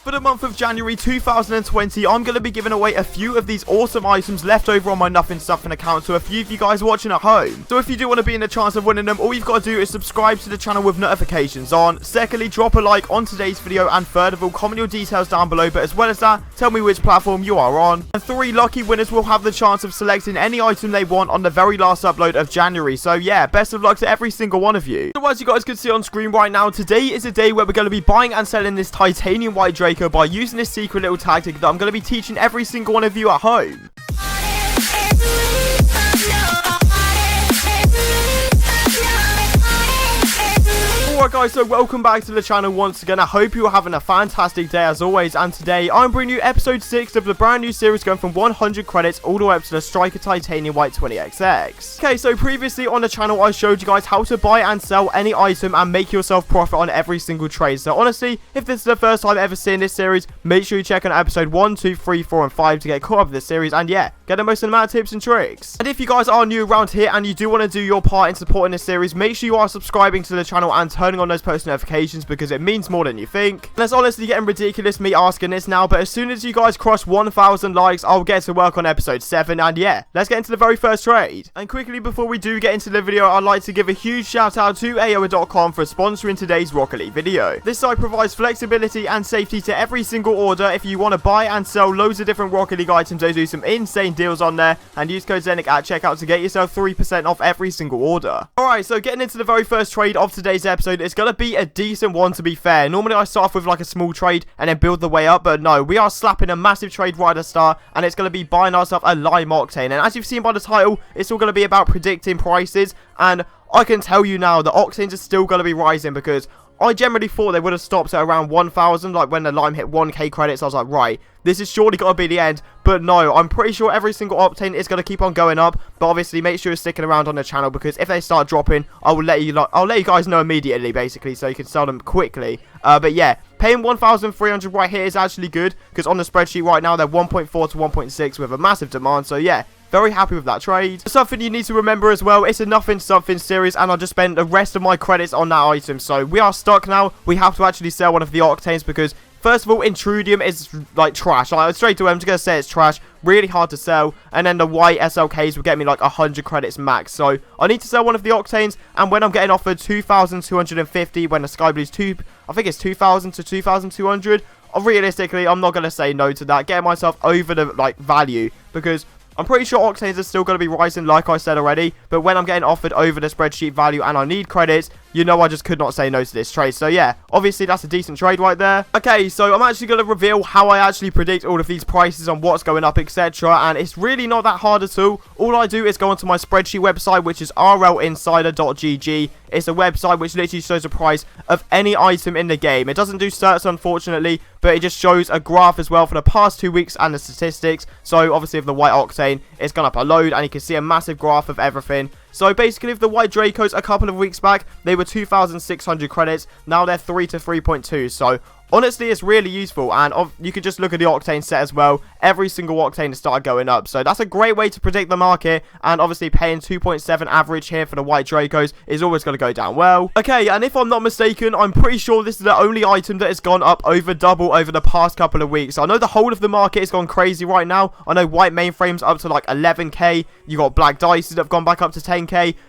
For the month of January 2020, I'm going to be giving away a few of these awesome items left over on my Nothing Something account to a few of you guys watching at home. So if you do want to be in the chance of winning them, all you've got to do is subscribe to the channel with notifications on. Secondly, drop a like on today's video, and third of all, comment your details down below, but as well as that, tell me which platform you are on. And 3 lucky winners will have the chance of selecting any item they want on the very last upload of January. So yeah, best of luck to every single one of you. So as you guys can see on screen right now, today is a day where we're going to be buying and selling this titanium white Draco by using this secret little tactic that I'm going to be teaching every single one of you at home. Alright guys, so welcome back to the channel once again. I hope you are having a fantastic day as always, and today I'm bringing you episode 6 of the brand new series going from 100 credits all the way up to the Striker Titanium White 20XX. Okay, so previously on the channel I showed you guys how to buy and sell any item and make yourself profit on every single trade. So honestly, if this is the first time ever seeing this series, make sure you check on episode 1, 2, 3, 4 and 5 to get caught up with this series, and yeah, get the most amount of tips and tricks. And if you guys are new around here and you do want to do your part in supporting this series, make sure you are subscribing to the channel and turning on those post notifications because it means more than you think. And it's honestly getting ridiculous me asking this now, but as soon as you guys cross 1,000 likes, I'll get to work on episode 7, and yeah, let's get into the very first trade. And quickly before we do get into the video, I'd like to give a huge shout out to AOA.com for sponsoring today's Rocket League video. This site provides flexibility and safety to every single order. If you want to buy and sell loads of different Rocket League items, they do some insane deals on there, and use code ZENIC at checkout to get yourself 3% off every single order. Alright, so getting into the very first trade of today's episode, it's going to be a decent one to be fair. Normally I start off with like a small trade and then build the way up, but no, we are slapping a massive trade right at the start, and it's going to be buying ourselves a lime octane. And as you've seen by the title, it's all going to be about predicting prices, and I can tell you now the octanes are still going to be rising, because I generally thought they would have stopped at around 1,000, like when the lime hit 1k credits. I was like, right, this is surely got to be the end. But no, I'm pretty sure every single octane is going to keep on going up. But obviously, make sure you're sticking around on the channel, because if they start dropping, I'll let you guys know immediately, basically, so you can sell them quickly. But yeah, paying 1,300 right here is actually good, because on the spreadsheet right now, they're 1.4 to 1.6 with a massive demand. So yeah, very happy with that trade. Something you need to remember as well, it's a Nothing Something series, and I just spent the rest of my credits on that item. So we are stuck now. We have to actually sell one of the octanes, because first of all, Intrudium is like trash. Like, straight away, I'm just going to say it's trash. Really hard to sell. And then the white SLKs will get me like 100 credits max. So I need to sell one of the octanes. And when I'm getting offered 2,250, when the Sky Blue's I think it's 2,000 to 2,200. Realistically, I'm not going to say no to that. Getting myself over the like value, because I'm pretty sure octanes are still going to be rising, like I said already. But when I'm getting offered over the spreadsheet value and I need credits, you know I just could not say no to this trade. So yeah, obviously that's a decent trade right there. Okay, so I'm actually going to reveal how I actually predict all of these prices on what's going up, etc. And it's really not that hard at all. All I do is go onto my spreadsheet website, which is rlinsider.gg. It's a website which literally shows the price of any item in the game. It doesn't do certs, unfortunately, but it just shows a graph as well for the past 2 weeks and the statistics. So obviously with the white octane, it's gone up a load, and you can see a massive graph of everything. So basically, with the white Dracos a couple of weeks back, they were 2,600 credits. Now they're 3 to 3.2. So honestly, it's really useful, and you could just look at the octane set as well. Every single octane has started going up, so that's a great way to predict the market. And obviously, paying 2.7 average here for the white Dracos is always going to go down well. Okay, and if I'm not mistaken, I'm pretty sure this is the only item that has gone up over double over the past couple of weeks. I know the whole of the market has gone crazy right now. I know white mainframes up to like 11k. You got black dices that have gone back up to 10k.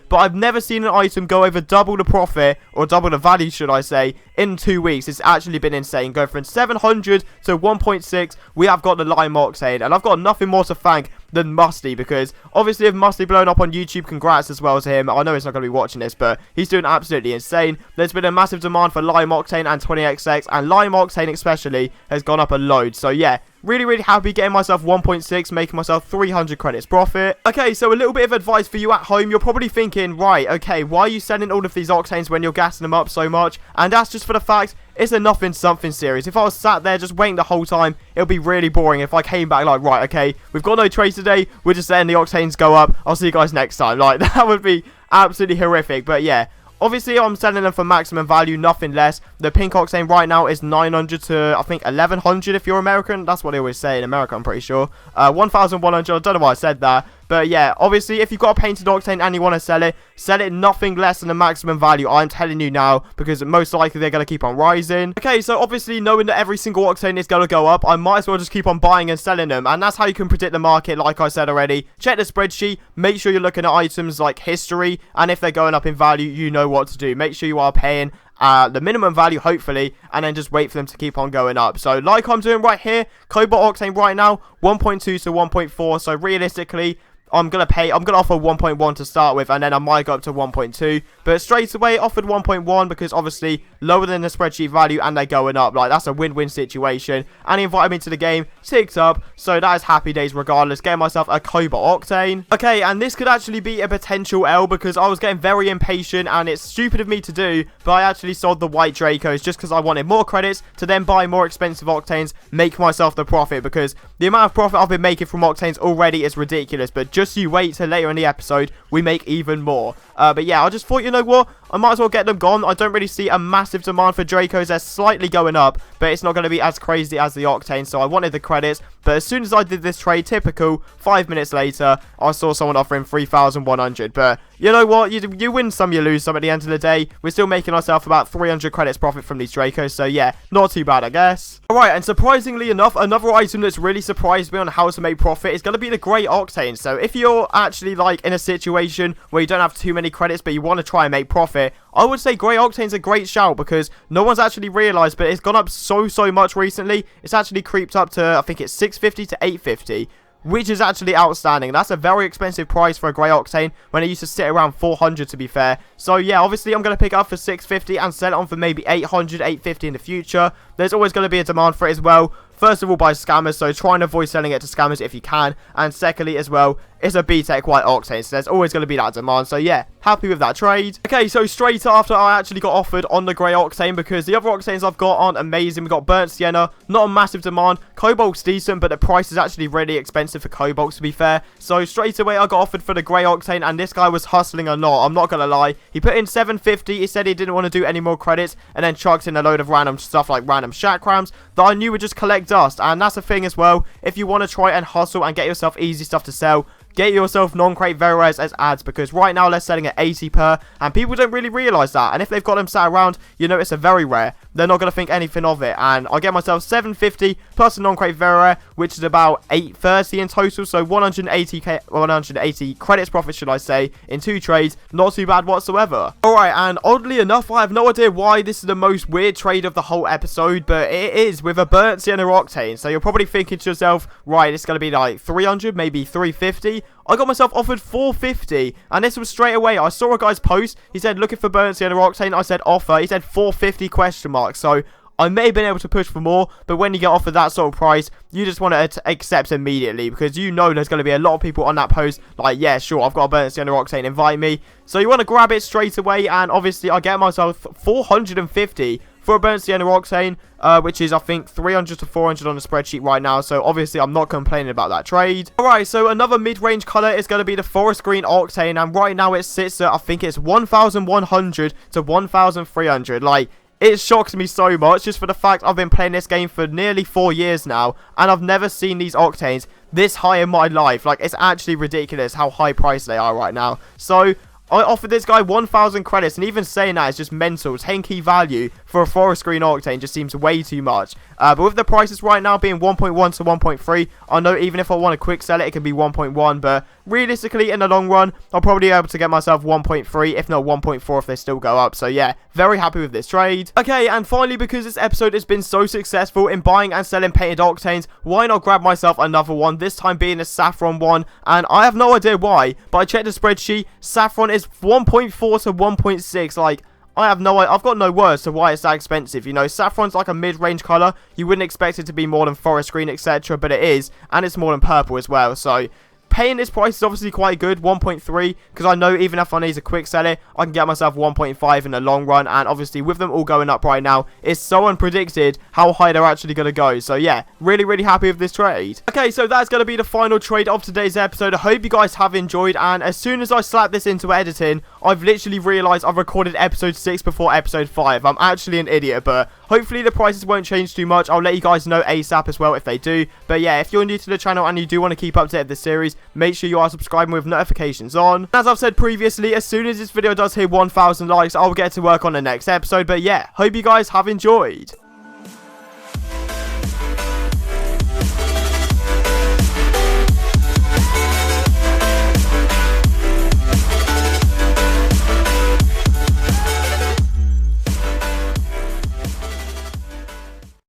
But I've never seen an item go over double the profit, or double the value, should I say, in 2 weeks. It's actually been insane. Going from 700 to 1.6, we have got the lime octane, and I've got nothing more to thank than Musty, because obviously if Musty blown up on YouTube, congrats as well to him. I know he's not going to be watching this, but he's doing absolutely insane. There's been a massive demand for lime octane and 20XX, and lime octane especially has gone up a load. So yeah, really happy getting myself 1.6, making myself 300 credits profit. Okay, so a little bit of advice for you at home. You're probably thinking, right, okay, why are you selling all of these octanes when you're gassing them up so much? And that's just for the fact it's a Nothing Something series. If I was sat there just waiting the whole time, it would be really boring if I came back like, right, okay, we've got no trades today, we're just letting the octanes go up, I'll see you guys next time. Like, that would be absolutely horrific. But yeah, obviously I'm selling them for maximum value, nothing less. The pink octane right now is 900 to, I think, 1100 if you're American. That's what they always say in America, I'm pretty sure. 1100, I don't know why I said that. But yeah, obviously, if you've got a painted octane and you want to sell it nothing less than the maximum value. I'm telling you now, because most likely they're going to keep on rising. Okay, so obviously, knowing that every single octane is going to go up, I might as well just keep on buying and selling them. And that's how you can predict the market, like I said already. Check the spreadsheet, make sure you're looking at items like history, and if they're going up in value, you know what to do. Make sure you are paying the minimum value, hopefully, and then just wait for them to keep on going up. So like I'm doing right here, cobalt octane right now 1.2 to 1.4, so realistically I'm gonna offer 1.1 to start with, and then I might go up to 1.2, but straight away offered 1.1 because obviously lower than the spreadsheet value and they're going up. Like, that's a win-win situation. And he invited me to the game, ticked up, so that is happy days regardless. Getting myself a cobalt octane. Okay, and this could actually be a potential L because I was getting very impatient and it's stupid of me to do, but I actually sold the white Dracos just because I wanted more credits to then buy more expensive octanes, make myself the profit, because the amount of profit I've been making from octanes already is ridiculous. But just you wait till later in the episode, we make even more. But yeah, I just thought, you know what, I might as well get them gone. I don't really see a massive demand for Dracos. They're slightly going up, but it's not going to be as crazy as the octane, so I wanted the credits. But as soon as I did this trade, typical, 5 minutes later, I saw someone offering 3,100. But you know what, you win some, you lose some at the end of the day. We're still making ourselves about 300 credits profit from these Dracos, so yeah, not too bad, I guess. Alright, and surprisingly enough, another item that's really surprised me on how to make profit is going to be the grey octane. So if you're actually like in a situation where you don't have too many credits but you want to try and make profit, I would say grey octane's a great shout because no one's actually realised, but it's gone up so much recently. It's actually creeped up to, I think it's 650 to 850. Which is actually outstanding. That's a very expensive price for a grey octane when it used to sit around 400, to be fair. So yeah, obviously I'm going to pick it up for 650 and sell it on for maybe 800, 850 in the future. There's always going to be a demand for it as well. First of all, by scammers, so try and avoid selling it to scammers if you can. And secondly, as well, it's a B-Tech white octane, so there's always going to be that demand. So yeah, happy with that trade. Okay, so straight after, I actually got offered on the grey octane because the other octanes I've got aren't amazing. We've got burnt sienna, not a massive demand. Cobalt's decent, but the price is actually really expensive for cobalt, to be fair. So straight away, I got offered for the grey octane, and this guy was hustling a lot. I'm not going to lie. He put in 750. He said he didn't want to do any more credits, and then chucked in a load of random stuff like random shakrams that I knew would just collect dust. And that's the thing as well. If you want to try and hustle and get yourself easy stuff to sell, get yourself non-crate very rares as ads, because right now they're selling at 80 per, and people don't really realise that. And if they've got them sat around, you know it's a very rare, they're not going to think anything of it. And I get myself 750 plus a non-crate very rare, which is about 830 in total, so 180 credits profit, should I say, in 2 trades. Not too bad whatsoever. Alright, and oddly enough, I have no idea why this is the most weird trade of the whole episode, but it is with a burnt sienna octane. So you're probably thinking to yourself, right, it's going to be like 300, maybe 350. I got myself offered 450, and this was straight away. I saw a guy's post. He said looking for burnt sienna octane. I said offer. He said 450 question mark. So I may have been able to push for more, but when you get offered that sort of price, you just want to accept immediately, because you know there's going to be a lot of people on that post like, yeah, sure, I've got a burnt sienna octane, invite me. So you want to grab it straight away, and obviously I get myself 450 for a burnt sienna octane, which is I think 300 to 400 on the spreadsheet right now, so obviously I'm not complaining about that trade. Alright, so another mid-range colour is going to be the forest green octane, and right now it sits at, I think it's 1,100 to 1,300. Like, it shocks me so much just for the fact I've been playing this game for nearly 4 years now, and I've never seen these octanes this high in my life. Like, it's actually ridiculous how high priced they are right now. So I offered this guy 1,000 credits, and even saying that is just mental. 10 key value for a forest green octane just seems way too much. But with the prices right now being 1.1 to 1.3, I know even if I want to quick sell it, it can be 1.1. But realistically, in the long run, I'll probably be able to get myself 1.3, if not 1.4 if they still go up. So yeah, very happy with this trade. Okay, and finally, because this episode has been so successful in buying and selling painted octanes, why not grab myself another one, this time being a saffron one. And I have no idea why, but I checked the spreadsheet, saffron is 1.4 to 1.6, like, I've got no words to why it's that expensive. You know, saffron's like a mid-range colour. You wouldn't expect it to be more than forest green, etc., but it is, and it's more than purple as well. So paying this price is obviously quite good, 1.3, because I know even if I need to quick sell it, I can get myself 1.5 in the long run. And obviously with them all going up right now, it's so unpredicted how high they're actually going to go. So yeah, really happy with this trade. Okay, so that's going to be the final trade of today's episode. I hope you guys have enjoyed, and as soon as I slap this into editing, I've literally realised I've recorded episode 6 before episode 5. I'm actually an idiot, but hopefully the prices won't change too much. I'll let you guys know ASAP as well if they do. But yeah, if you're new to the channel and you do want to keep up to date with the series, make sure you are subscribing with notifications on. As I've said previously, as soon as this video does hit 1,000 likes, I'll get to work on the next episode. But yeah, hope you guys have enjoyed.